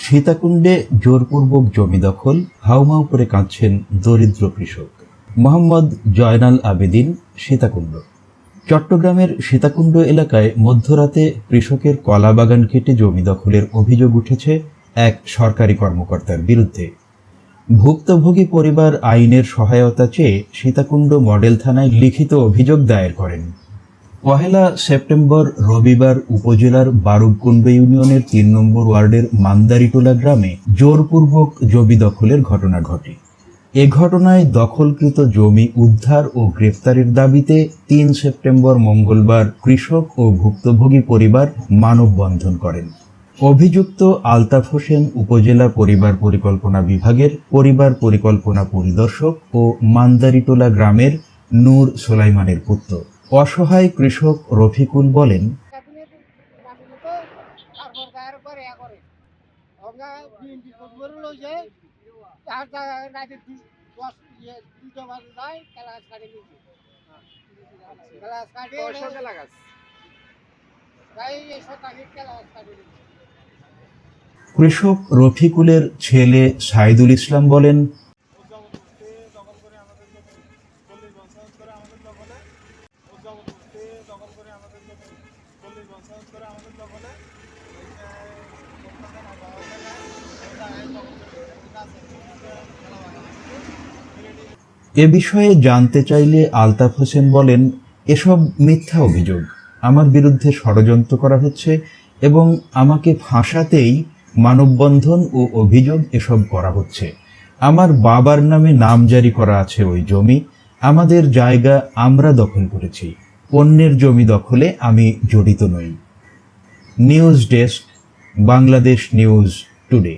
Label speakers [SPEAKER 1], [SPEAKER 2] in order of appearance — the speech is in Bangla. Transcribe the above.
[SPEAKER 1] সীতাকুণ্ডে জোরপূর্বক জমি দখল, হাউমাউ করে কাঁদছেন দরিদ্র কৃষক। মোহাম্মদ জয়নাল আবেদিন, সীতাকুণ্ড। চট্টগ্রামের সীতাকুণ্ড এলাকায় মধ্যরাতে কৃষকের কলা বাগান কেটে জমি দখলের অভিযোগ উঠেছে এক সরকারি কর্মকর্তার বিরুদ্ধে। ভুক্তভোগী পরিবার আইনের সহায়তা চেয়ে সীতাকুণ্ড মডেল থানায় লিখিত অভিযোগ দায়ের করেন। ১ সেপ্টেম্বর রবিবার উপজেলার বারুবকুণ্ড ইউনিয়নের ৩ নম্বর ওয়ার্ডের মান্দারিটোলা গ্রামে জোরপূর্বক জমি দখলের ঘটনা ঘটে। এ ঘটনায় দখলকৃত জমি উদ্ধার ও গ্রেফতারের দাবিতে ৩ সেপ্টেম্বর মঙ্গলবার কৃষক ও ভুক্তভোগী পরিবার মানববন্ধন করেন। অভিযুক্ত আলতাফ হোসেন উপজেলা পরিবার পরিকল্পনা বিভাগের পরিবার পরিকল্পনা পরিদর্শক ও মান্দারিটোলা গ্রামের নূর সোলাইমানের পুত্র। অসহায় কৃষক রফিকুল বলেন, কৃষক রফিকুলের ছেলে সাইদুল ইসলাম বলেন, এ বিষয়ে জানতে চাইলে আলতাফ হোসেন বলেন, এসব মিথ্যা অভিযোগ, আমার বিরুদ্ধে ষড়যন্ত্র করা হচ্ছে এবং আমাকে ফাঁসাতেই মানববন্ধন ও অভিযোগ এসব করা হচ্ছে। আমার বাবার নামে নামজারি করা আছে ওই জমি, আমাদের জায়গা আমরা দখল করেছি, অন্যের জমি দখলে আমি জড়িত নই। News desk, Bangladesh news today.